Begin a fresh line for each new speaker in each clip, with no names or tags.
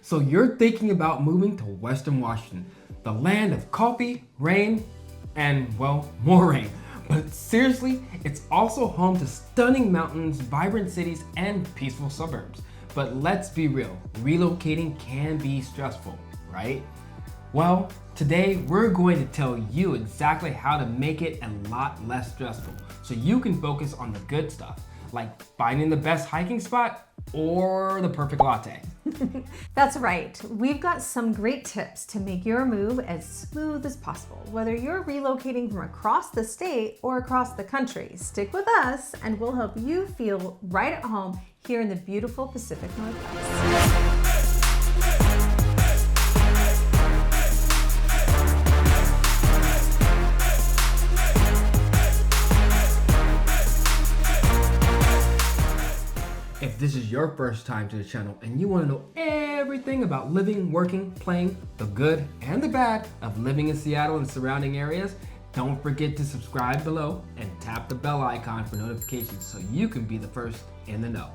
So you're thinking about moving to Western Washington, the land of coffee, rain, and well, more rain. But seriously, it's also home to stunning mountains, vibrant cities, and peaceful suburbs. But let's be real, relocating can be stressful, right? Well, today we're going to tell you exactly how to make it a lot less stressful so you can focus on the good stuff, like finding the best hiking spot or the perfect latte.
That's right. We've got some great tips to make your move as smooth as possible. Whether you're relocating from across the state or across the country, stick with us and we'll help you feel right at home here in the beautiful Pacific Northwest.
If this is your first time to the channel and you want to know everything about living, working, playing, the good and the bad of living in Seattle and surrounding areas, don't forget to subscribe below and tap the bell icon for notifications so you can be the first in the know.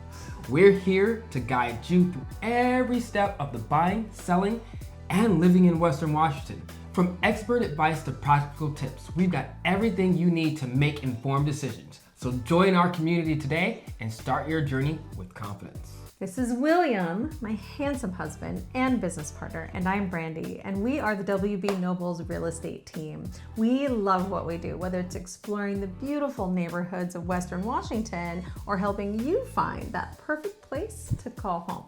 We're here to guide you through every step of the buying, selling, and living in Western Washington. From expert advice to practical tips, we've got everything you need to make informed decisions. So join our community today and start your journey with confidence.
This is William, my handsome husband and business partner, and I'm Brandy, and we are the WB Nobles real estate team. We love what we do, whether it's exploring the beautiful neighborhoods of Western Washington or helping you find that perfect place to call home.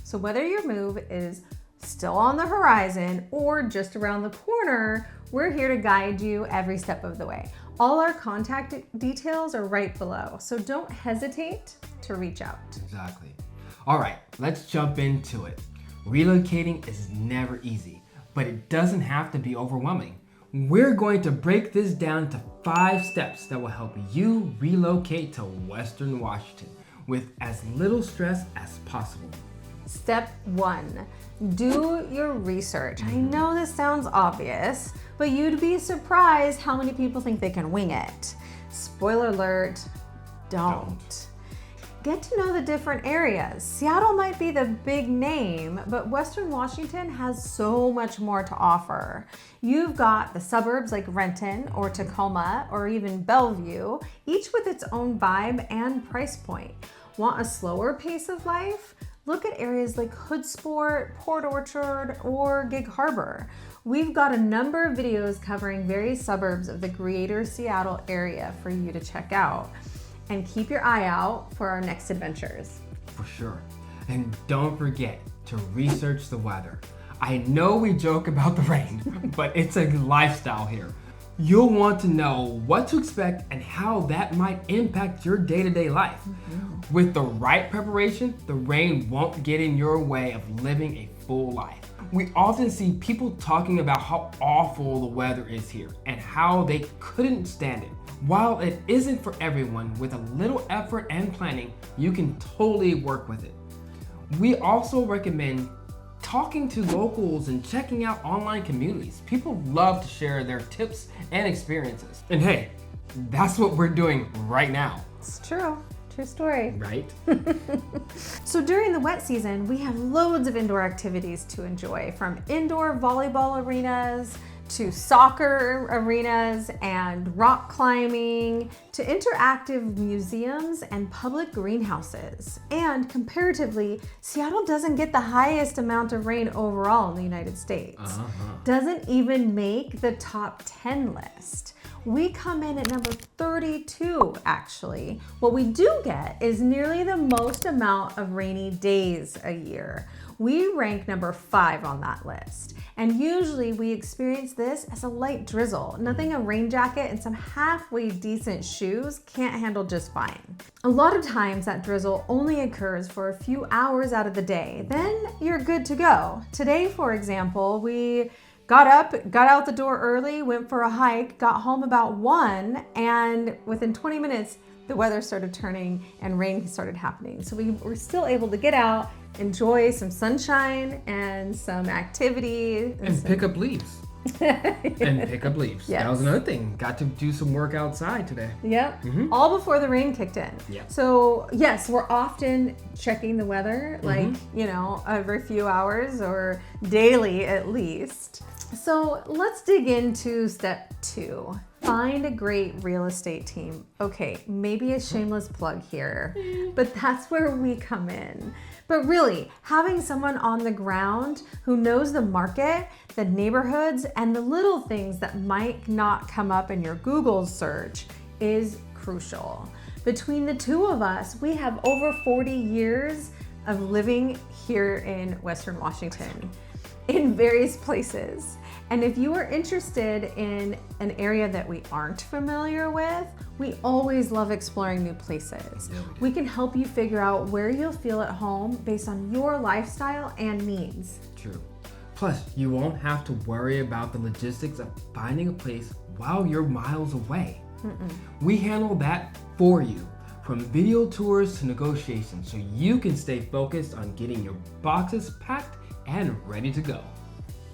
So whether your move is still on the horizon or just around the corner, we're here to guide you every step of the way. All our contact details are right below, so don't hesitate to reach out.
Exactly. All right, let's jump into it. Relocating is never easy, but it doesn't have to be overwhelming. We're going to break this down to 5 steps that will help you relocate to Western Washington with as little stress as possible.
Step 1, do your research. I know this sounds obvious, but you'd be surprised how many people think they can wing it. Spoiler alert, don't. Get to know the different areas. Seattle might be the big name, but Western Washington has so much more to offer. You've got the suburbs like Renton or Tacoma or even Bellevue, each with its own vibe and price point. Want a slower pace of life? Look at areas like Hoodsport, Port Orchard, or Gig Harbor. We've got a number of videos covering various suburbs of the greater Seattle area for you to check out. And keep your eye out for our next adventures.
For sure. And don't forget to research the weather. I know we joke about the rain, but it's a lifestyle here. You'll want to know what to expect and how that might impact your day-to-day life. With the right preparation, the rain won't get in your way of living a full life. We often see people talking about how awful the weather is here and how they couldn't stand it. While it isn't for everyone, with a little effort and planning, you can totally work with it. We also recommend talking to locals and checking out online communities. People love to share their tips and experiences. And hey, that's what we're doing right now.
It's true. True story.
Right?
So during the wet season, we have loads of indoor activities to enjoy, from indoor volleyball arenas to soccer arenas and rock climbing to interactive museums and public greenhouses. And comparatively, Seattle doesn't get the highest amount of rain overall in the United States. Doesn't even make the top 10 list. We come in at number 32, actually. What we do get is nearly the most amount of rainy days a year. We rank number 5 on that list. And usually we experience this as a light drizzle. Nothing a rain jacket and some halfway decent shoes can't handle just fine. A lot of times that drizzle only occurs for a few hours out of the day. Then you're good to go. Today, for example, we got up, got out the door early, went for a hike, got home about 1, and within 20 minutes, the weather started turning and rain started happening. So we were still able to get out, enjoy some sunshine and some activity.
And pick up leaves. And pick up leaves.
Yes.
That was another thing. Got to do some work outside today.
Yep. All before the rain kicked in.
Yep.
So yes, we're often checking the weather, like, every few hours or daily at least. So let's dig into step 2. Find a great real estate team. Okay, maybe a shameless plug here, but that's where we come in. But really, having someone on the ground who knows the market, the neighborhoods, and the little things that might not come up in your Google search is crucial. Between the two of us, we have over 40 years of living here in Western Washington in various places. And if you are interested in an area that we aren't familiar with, we always love exploring new places.
Yeah,
we can help you figure out where you'll feel at home based on your lifestyle and needs.
True. Plus, you won't have to worry about the logistics of finding a place while you're miles away. We handle that for you, from video tours to negotiations, so you can stay focused on getting your boxes packed and ready to go.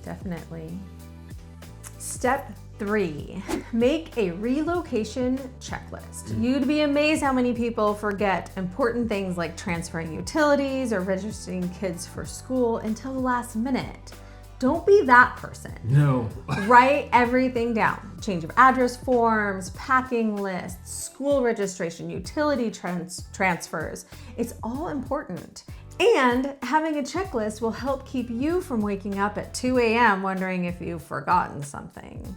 Definitely. Step 3, make a relocation checklist. You'd be amazed how many people forget important things like transferring utilities or registering kids for school until the last minute. Don't be that person.
No.
Write everything down. Change of address forms, packing lists, school registration, utility transfers. It's all important. And having a checklist will help keep you from waking up at 2 a.m. wondering if you've forgotten something.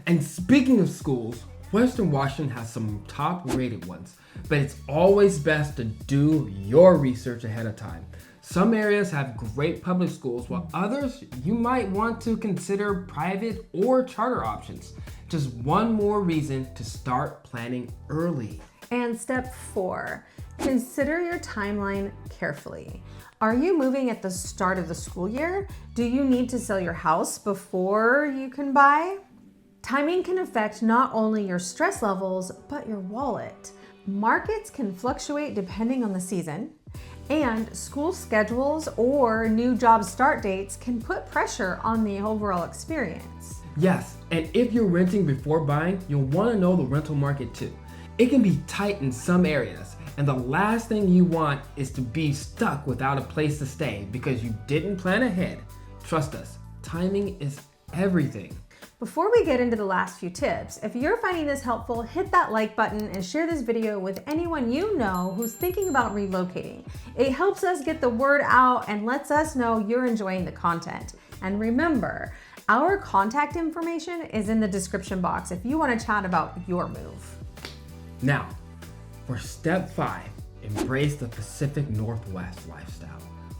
And speaking of schools, Western Washington has some top-rated ones, but it's always best to do your research ahead of time. Some areas have great public schools, while others you might want to consider private or charter options. Just one more reason to start planning early.
And step 4, consider your timeline carefully. Are you moving at the start of the school year? Do you need to sell your house before you can buy? Timing can affect not only your stress levels, but your wallet. Markets can fluctuate depending on the season, and school schedules or new job start dates can put pressure on the overall experience.
Yes, and if you're renting before buying, you'll want to know the rental market too. It can be tight in some areas, and the last thing you want is to be stuck without a place to stay because you didn't plan ahead. Trust us, timing is everything.
Before we get into the last few tips, if you're finding this helpful, hit that like button and share this video with anyone you know who's thinking about relocating. It helps us get the word out and lets us know you're enjoying the content. And remember, our contact information is in the description box if you want to chat about your move.
Now, for step 5, embrace the Pacific Northwest lifestyle.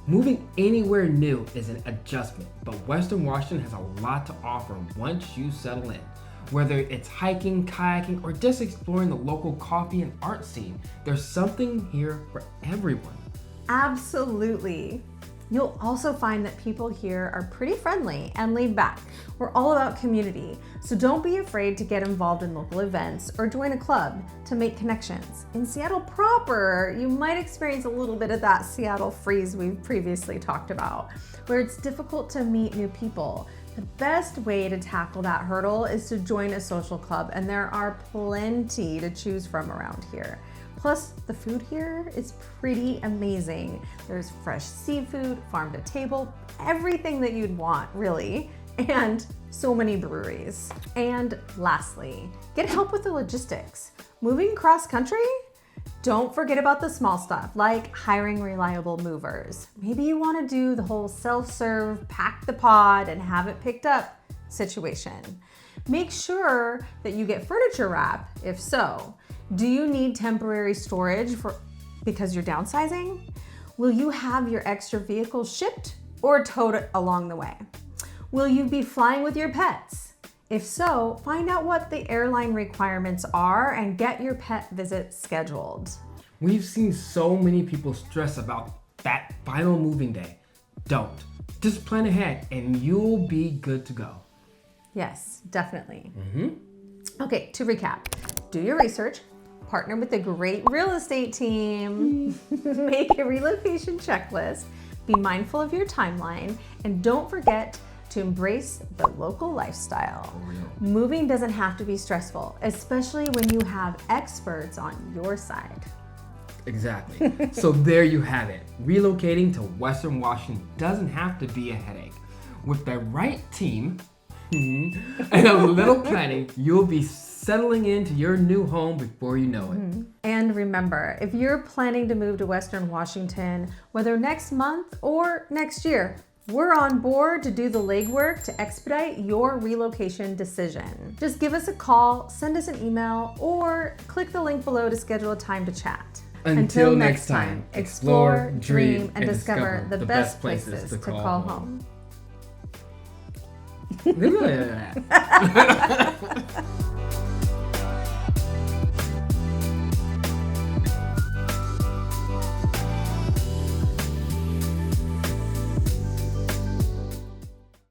Moving anywhere new is an adjustment, but Western Washington has a lot to offer once you settle in. Whether it's hiking, kayaking, or just exploring the local coffee and art scene, there's something here for everyone.
Absolutely. You'll also find that people here are pretty friendly and laid back. We're all about community, so don't be afraid to get involved in local events or join a club to make connections. In Seattle proper, you might experience a little bit of that Seattle freeze we've previously talked about, where it's difficult to meet new people. The best way to tackle that hurdle is to join a social club, and there are plenty to choose from around here. Plus, the food here is pretty amazing. There's fresh seafood, farm to table, everything that you'd want, really, and so many breweries. And lastly, get help with the logistics. Moving cross country? Don't forget about the small stuff, like hiring reliable movers. Maybe you want to do the whole self-serve, pack the pod, and have it picked up situation. Make sure that you get furniture wrap, if so. Do you need temporary storage because you're downsizing? Will you have your extra vehicle shipped or towed along the way? Will you be flying with your pets? If so, find out what the airline requirements are and get your pet visit scheduled.
We've seen so many people stress about that final moving day. Don't. Just plan ahead and you'll be good to go.
Yes, definitely. Okay, to recap, do your research, partner with a great real estate team, make a relocation checklist, be mindful of your timeline, and don't forget to embrace the local lifestyle. Moving doesn't have to be stressful, especially when you have experts on your side.
Exactly. So there you have it. Relocating to Western Washington doesn't have to be a headache. With the right team and a little planning, you'll be settling into your new home before you know it.
And remember, if you're planning to move to Western Washington, whether next month or next year, we're on board to do the legwork to expedite your relocation decision. Just give us a call, send us an email, or click the link below to schedule a time to chat.
Until next time, explore, dream, and discover the best places to call home.